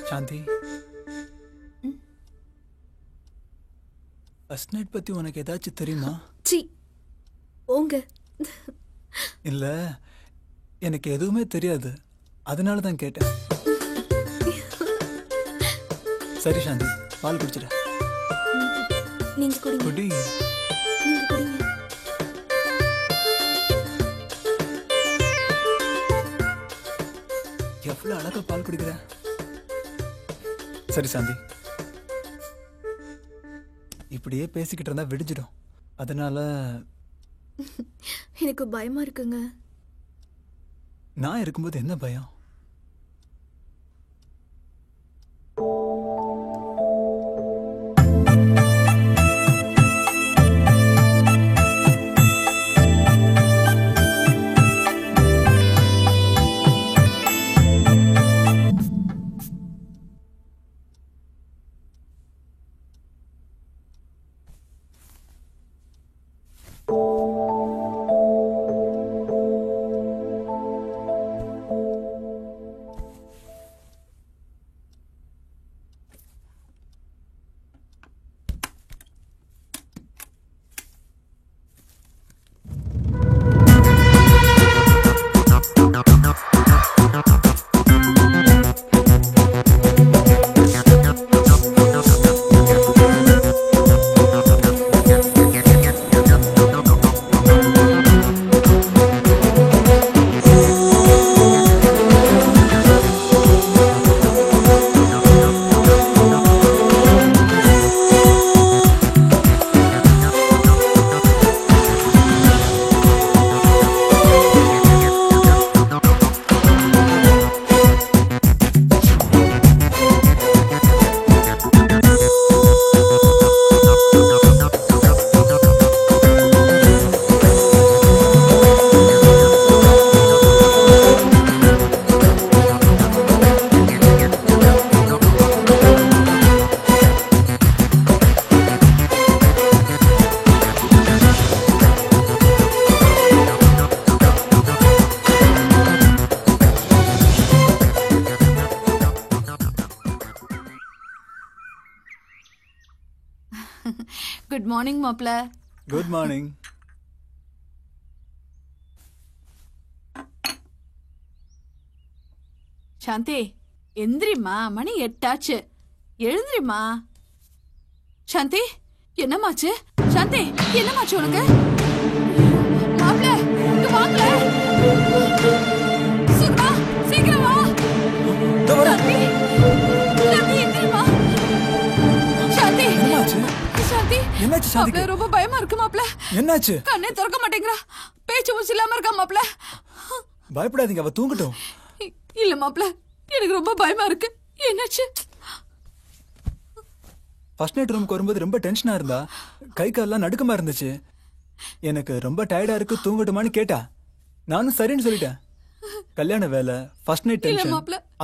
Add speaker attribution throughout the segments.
Speaker 1: சாந்தி, first night பத்தி உனக்கு ஏதாச்சும் தெரியுமா?
Speaker 2: போங்க.
Speaker 1: இல்ல, எனக்கு எதுவுமே தெரியாது, அதனால தான் கேட்டேன். சரி சாந்தி, பால் குடிச்சிட.
Speaker 2: நீங்க குடிங்க.
Speaker 1: குடி.
Speaker 2: நீங்க குடிங்க.
Speaker 1: எவ்வளவு அழகா பால் குடிக்கிற. சரி சாந்தி, இப்படியே பேசிக்கிட்டு இருந்தா விடிஞ்சிடும், அதனால
Speaker 2: எனக்கு பயமா இருக்குங்க.
Speaker 1: நான் இருக்கும்போது என்ன பயம்?
Speaker 3: குட் மார்னிங் மாப்ள.
Speaker 1: Good morning.
Speaker 3: சாந்தி, எந்திரிமா, மணி 8 ஆச்சு. எழுந்திரிமா. சாந்தி, என்னமாச்சு? சாந்தி, என்னமாச்சு உனக்கு? மாப்ள, இங்க வாங்க. சுகமா, சீக்கிரம் வா. சாந்தி, சாந்தி, எந்திரிமா. சாந்தி,
Speaker 1: என்னாச்சு?
Speaker 3: சாந்தி,
Speaker 1: என்னாச்சு சாந்தி?
Speaker 3: மாப்ள, ரொம்ப பயமா இருக்கு மாப்ள.
Speaker 1: என்னாச்சு?
Speaker 3: கண்ணே திறக்க மாட்டேங்கறா. பேச்சு மூச்சு இல்லாம இருக்கா மாப்ள.
Speaker 1: பயப்படாதீங்க, அவ தூங்கட்டும்.
Speaker 3: இல்ல மாப்ள, எனக்கு ரொம்ப பயமா இருக்கு. என்னாச்சு?
Speaker 1: ஃபர்ஸ்ட் நைட் ரூமுக்கு வரும்போது ரொம்ப டென்ஷனா இருந்தா, கை கால்லாம் நடுக்கமா இருந்துச்சு. எனக்கு ரொம்ப டயர்டா இருக்கு, தூங்கட்டுமான்னு கேட்டா. நானும் சரின்னு சொல்லிட்டேன். கல்யாண வேலை, ஃபர்ஸ்ட் நைட் டென்ஷன்,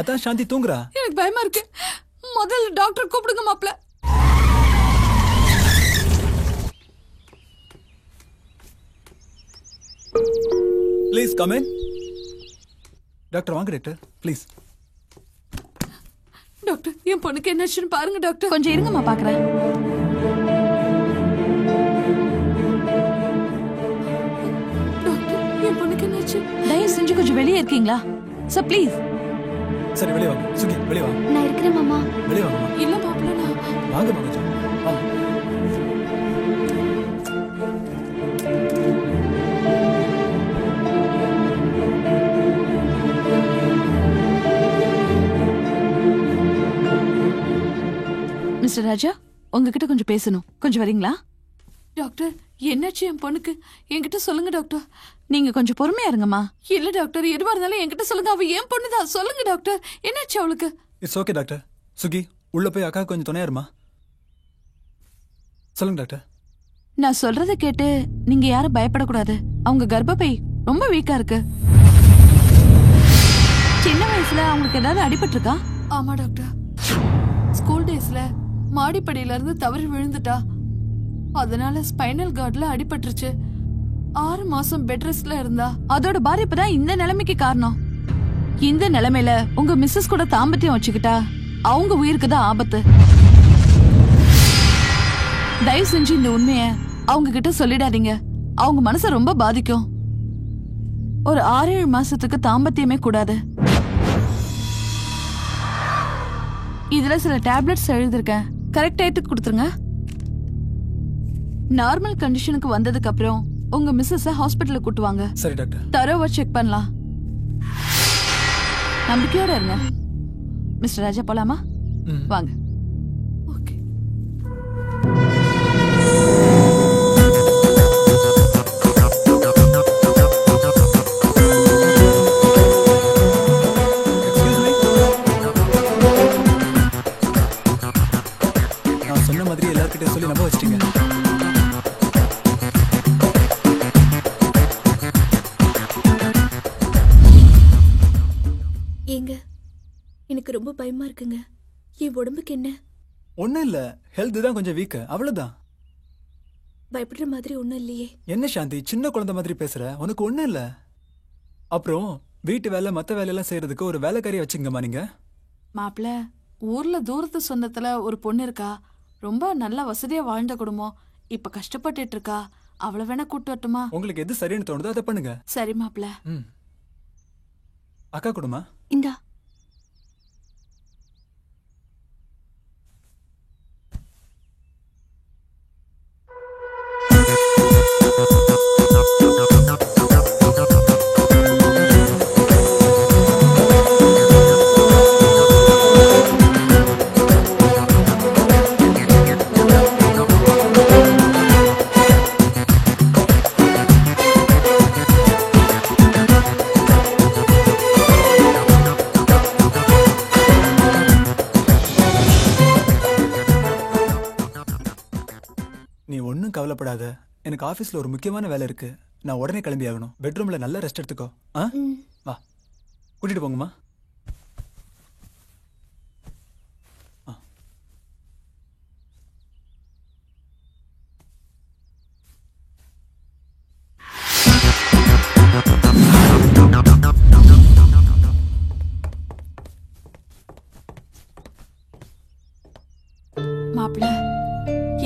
Speaker 1: அதான் சாந்தி தூங்குறா.
Speaker 3: எனக்கு பயமா இருக்கு. முதல்ல டாக்டர் கூப்பிடுங்க மாப்ள.
Speaker 1: Please come in. டாக்டர் வாங்க டாக்டர், ப்ளீஸ்.
Speaker 3: டாக்டர், என் பொண்ணுக்கு என்னாச்சுன்னு பாருங்க டாக்டர்.
Speaker 4: கொஞ்சம் இருங்கம்மா, பாக்குறேன்.
Speaker 3: டாக்டர், என் பொண்ணுக்கு என்னாச்சு?
Speaker 4: தயவு செஞ்சு கொஞ்சம் வெளியே இருக்கீங்களா சார், ப்ளீஸ்.
Speaker 1: சரி, வெளியே வாங்க. சுகி, வெளியே வாங்க.
Speaker 2: நான் இருக்கிறேன் மாமா.
Speaker 1: வெளியே வாங்க.
Speaker 3: இல்ல மாப்ள, நான்
Speaker 1: வாங்க கொஞ்சம் வாங்க.
Speaker 4: மிஸ்டர் ராஜா, உங்ககிட்ட கொஞ்சம் பேசணும். கொஞ்சம் வரீங்களா?
Speaker 3: டாக்டர், என்னாச்சு என் பொண்ணுக்கு? என்கிட்ட சொல்லுங்க டாக்டர்.
Speaker 4: நீங்க கொஞ்சம் பொறுமையா இருங்கம்மா.
Speaker 3: இல்ல டாக்டர், எதுவா இருந்தாலும் என்கிட்ட சொல்லுங்க. அவ என் பொண்ணுதான். சொல்லுங்க டாக்டர், என்னாச்சு அவளுக்கு?
Speaker 1: It's okay doctor. சுகி, உள்ள போய் அக்கா கொஞ்சம் துணையா இருமா. சொல்லுங்க டாக்டர்.
Speaker 4: நான் சொல்றத கேட்டு நீங்க யாரும் பயப்படக்கூடாது. அவங்க கர்ப்பப்பை ரொம்ப வீக்கா இருக்கு. சின்ன வயசுல அவங்களுக்கு ஏதாவது அடிபட்டு இருக்கா?
Speaker 3: ஆமா டாக்டர், ஸ்கூல் டேஸ்ல மாடிப்படியில இருந்து தவறி விழுந்துட்டா. அதனால ஸ்பைனல் கார்ட்ல அடிபட்டுருச்சு. 6 மாசம் பெட் ரெஸ்ட்ல இருந்தா.
Speaker 4: அதோட பாதிப்பு தான் இந்த நிலைமைக்கு காரணம். இந்த நிலைமையில உங்க மிஸ்ஸஸ் கூட தாம்பத்தியம் வச்சுக்கிட்டா அவங்க உயிருக்கு தான் ஆபத்து. தயவு செஞ்சு இந்த உண்மைய அவங்க கிட்ட சொல்லிடாதீங்க. அவங்க மனச ரொம்ப பாதிக்கும். ஒரு 6-7 மாசத்துக்கு தாம்பத்தியமே கூடாது. இதுல சில டேப்லெட்ஸ் எழுதிருக்கேன், கரெக்ட் டயத்துக்கு கொடுத்துருங்க. நார்மல் கண்டிஷனுக்கு வந்ததுக்கு அப்புறம் உங்க மிஸ்ஸஸ் ஹாஸ்பிட்டலுக்கு கூட்டுவாங்க.
Speaker 1: சரி டாக்டர்.
Speaker 4: தரோவா செக் பண்ணலாம். நம்பிக்கையோட இருங்க. மிஸ்டர் ராஜா, போலாமா? வாங்க.
Speaker 3: ஓகே.
Speaker 1: நான் சொன்ன மாதிரி எல்லார்கிட்டயும் சொல்லி நம்ப வச்சிட்டீங்க.
Speaker 2: ஏங்க, எனக்கு ரொம்ப பயமா இருக்குங்க. என் உடம்புக்கு என்ன?
Speaker 1: ஒண்ணும் இல்ல, ஹெல்த் தான் கொஞ்சம் வீக், அவ்வளவுதான்.
Speaker 2: பயப்படுற மாதிரி ஒண்ணும் இல்லையே.
Speaker 1: என்ன சாந்தி, சின்ன குழந்தை மாதிரி பேசுற? உனக்கு ஒண்ணும் இல்ல. அப்புறம் வீட்டு வேலை மத்த வேலையெல்லாம் செய்யறதுக்கு ஒரு வேலைக்காரியை வச்சுங்கம்மா நீங்க.
Speaker 3: மாப்பிள்ள, ஊர்ல தூரத்து சொந்தத்துல ஒரு பொண்ணு இருக்கா. ரொம்ப நல்ல வசதியா வாழ்ந்த குடும்பம். இப்ப கஷ்டப்பட்டுட்டு இருக்கா. அவளை வேணா கூட்டு வரட்டுமா?
Speaker 1: உங்களுக்கு எது சரின்னு தோணுதோ அதை பண்ணுங்க.
Speaker 3: சரி மாப்பிள்ள.
Speaker 1: அக்கா கொடுமா.
Speaker 2: இந்தா.
Speaker 1: நீ ஒன்னும் கவலைப்படாத. எனக்கு ஆபீஸ்ல ஒரு முக்கியமான வேலை இருக்கு. நான் உடனே கிளம்பி ஆகணும். பெட்ரூம்ல நல்ல ரெஸ்ட் எடுத்துக்கோ. வா, கூட்டிட்டு போங்கம்மா.
Speaker 3: மாப்பிள்ள,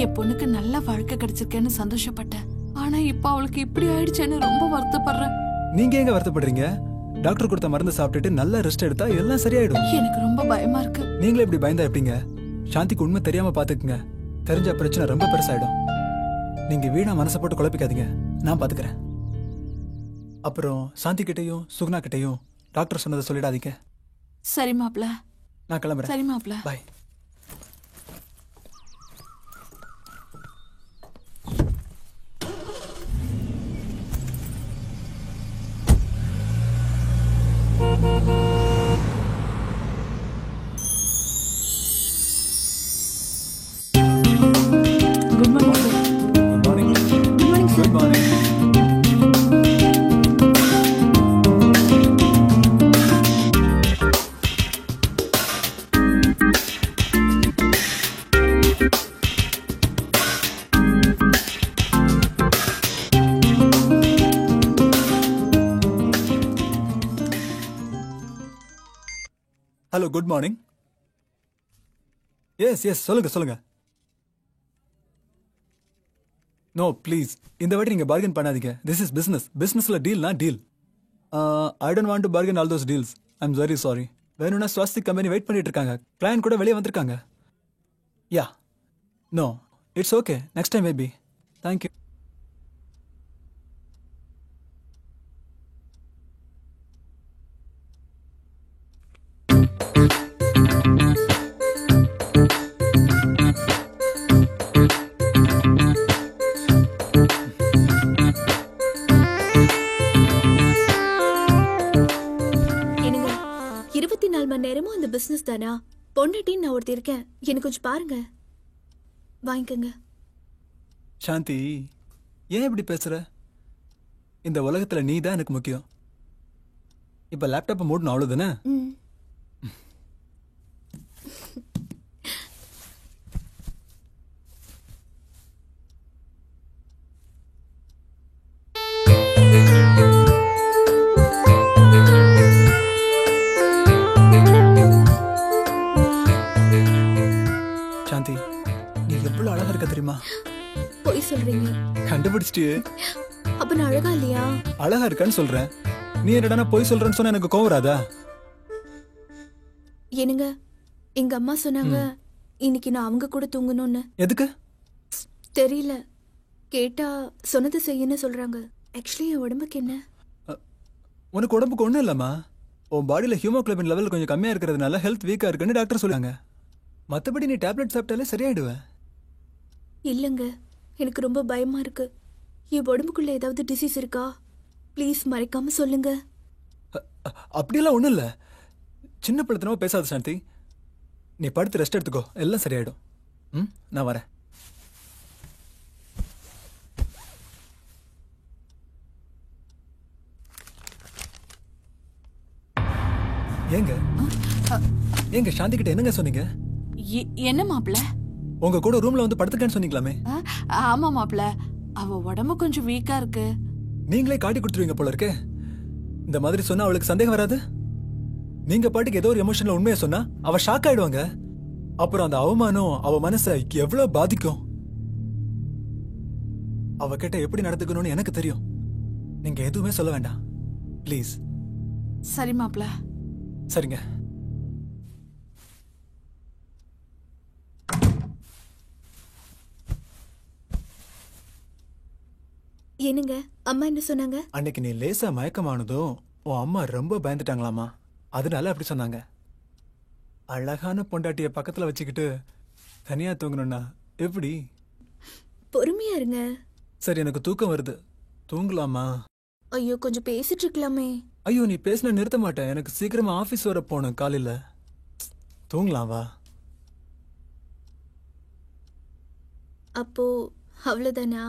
Speaker 3: என் பொண்ணுக்கு நல்ல வாழ்க்கை கிடைச்சிருக்கேன்னு சந்தோஷப்பட்டேன். ஆனா இப்ப அவளுக்கு இப்படி ஆயிடுச்சேன்னு ரொம்ப வருத்தப்படுறேன்.
Speaker 1: நீங்க எங்க வருத்தப்படுறீங்க? டாக்டர் கொடுத்த மருந்து சாப்பிட்டுட்டு நல்லா ரெஸ்ட் எடுத்தா எல்லாம் சரியாயிடும்.
Speaker 3: எனக்கு ரொம்ப பயமா இருக்கு.
Speaker 1: நீங்களே இப்படி பயந்தா எப்படிங்க? சாந்திக்கு உண்மை தெரியாம பாத்துக்குங்க. தெரிஞ்ச பிரச்சனை ரொம்ப பெருசாயிடும். நீங்க வீணா மனசை போட்டு குழப்பிக்காதீங்க, நான் பாத்துக்கிறேன். அப்புறம் சாந்தி கிட்டையும் சுகுணா கிட்டையும் டாக்டர் சொன்னதை சொல்லிடாதீங்க.
Speaker 3: சரி மாப்பிள்ள.
Speaker 1: நான் கிளம்புறேன்.
Speaker 3: சரி மாப்பிள்ள.
Speaker 1: Bye.
Speaker 3: Good morning sir.
Speaker 1: Good morning. Good morning. Good morning. Hello, good morning. Yes yes, சொல்லுங்க சொல்லுங்க. நோ ப்ளீஸ், இந்த வாட்டி நீங்க பார்கன் பண்ணாதீங்க. This is business. பிசினஸ்ல டீல்னா deal. I don't want to bargain all those deals. I am very sorry. வேணும்னா Swastik company wait பண்ணிட்டு இருக்காங்க. கிளையண்ட் கூட வெளியே வந்திருக்காங்க. Yeah, no, it's okay. Next time maybe. Thank you.
Speaker 2: என்னங்க, 24 மணி நேரமும் அந்த பிசினஸ் தானா? பொண்டாட்டின்னு நான் ஒருத்தி இருக்கேன். எனக்கு கொஞ்சம் பாருங்க. வாங்கிக்கோங்க.
Speaker 1: சாந்தி, ஏன் இப்படி பேசுற? இந்த உலகத்துல நீ தான் எனக்கு முக்கியம். இப்ப லேப்டாப்பை மூடணும், அவ்வளவுதானே?
Speaker 2: ம். சொல்றீங்க.
Speaker 1: கண்டுபிடிச்சிட்டு
Speaker 2: அப்ப நான் அழகா இல்லையா?
Speaker 1: அழகா இருக்கான்னு சொல்றேன். நீ என்னடா போய் சொல்றேன்னு சொன்னா எனக்கு கோவம் வராதா?
Speaker 2: என்னங்க, எங்க அம்மா சொன்னாங்க இன்னைக்கு நான் அவங்க கூட தூங்கணும்னு.
Speaker 1: எதுக்கு?
Speaker 2: தெரியல, கேட்டா சொன்னது செய்யன்னு சொல்றாங்க. ஆக்சுவலி என் உடம்புக்கு என்ன?
Speaker 1: உனக்கு உடம்புக்கு ஒண்ணும் இல்லம்மா. உன் பாடியில ஹியூமோகுளோபின் லெவல் கொஞ்சம் கம்மியா இருக்கிறதுனால ஹெல்த் வீக்கா இருக்குன்னு டாக்டர் சொல்றாங்க. மத்தபடி நீ டேப்லெட் சாப்பிட்டாலே சரியாயிடுவ.
Speaker 2: இல்லங்க, எனக்கு ரொம்ப பயமா இருக்கு. என் உடம்புக்குள்ள ஏதாவது டிசீஸ் இருக்கா? ப்ளீஸ் மறைக்காம சொல்லுங்க.
Speaker 1: அப்படியெல்லாம் ஒண்ணும் இல்ல. சின்ன பழத்தனமா பேசாத சாந்தி. நீ படுத்து ரெஸ்ட் எடுத்துக்கோ, எல்லாம் சரியாயிடும். நான் வரேன். ஏங்க ஏங்க சாந்தி கிட்ட என்னங்க சொன்னீங்க?
Speaker 4: என்ன மாப்ள?
Speaker 1: உங்க கூட ரூம்ல வந்து படுத்துக்கன்னு சொன்னீங்களாமே.
Speaker 4: ஆமா மாப்ள, அவ உடம்பு கொஞ்சம் வீக்கா இருக்கு.
Speaker 1: நீங்களே காட்டி கொடுத்துருவீங்க போல இருக்கே. இந்த மாதிரி சொன்னா அவளுக்கு சந்தேகம் வராது? நீங்க பாட்டுக்கு ஏதோ ஒரு எமோஷன்ல உண்மையை சொன்னா அவ ஷாக் ஆயிடுவாங்க. அப்புறம் அந்த அவமானம் அவ மனசை எவ்வளவு பாதிக்கும். அவகிட்ட எப்படி நடந்துக்கணும்னு எனக்கு தெரியும். நீங்க எதுவுமே சொல்ல வேண்டாம் ப்ளீஸ்.
Speaker 4: சரி மாப்ள.
Speaker 1: சரிங்க.
Speaker 2: என்னங்க, அம்மா என்ன சொன்னாங்க?
Speaker 1: அன்னைக்கு நீ லேசா மயக்கமானதும் உன் அம்மா ரொம்ப பயந்துட்டாங்களாமா. அதனால அப்படி சொன்னாங்க. அழகான பொண்டாட்டிய பக்கத்துல வச்சுக்கிட்டு தனியா தூங்கணும்னா எப்படி?
Speaker 2: பொறுமையா இருங்க.
Speaker 1: சரி, எனக்கு தூக்கம் வருது, தூங்கலாமா?
Speaker 2: ஐயோ, கொஞ்சம் பேசிட்டு இருக்கலாமே.
Speaker 1: ஐயோ, நீ பேசின நிறுத்த மாட்டேன். எனக்கு சீக்கிரமா ஆபீஸ் வர போகணும் காலையில. தூங்கலாம் வா.
Speaker 2: அப்போ அவ்வளவுதானா?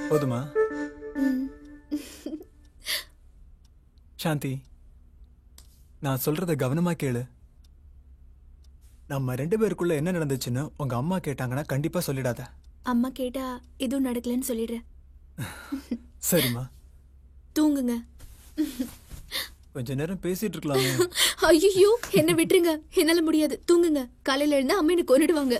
Speaker 1: போதுமா? சாந்தி, நான் சொல்றத கவனமா கேளு. நம்ம 2 பேருக்குள்ள என்ன நடந்துச்சுன்னு உங்க அம்மா கேட்டாங்கன்னா கண்டிப்பா சொல்லிடாத.
Speaker 2: அம்மா கேட்டா எதுவும் நடக்கலன்னு சொல்லிடுறேன்.
Speaker 1: சரிம்மா,
Speaker 2: தூங்குங்க.
Speaker 1: கொஞ்ச நேரம் பேசிட்டு இருக்கலாமே.
Speaker 2: ஐயோ, என்ன விட்டுருங்க, என்னால முடியாது. தூங்குங்க. காலையில எழுந்தா அம்மா என்ன கொன்னுடுவாங்க.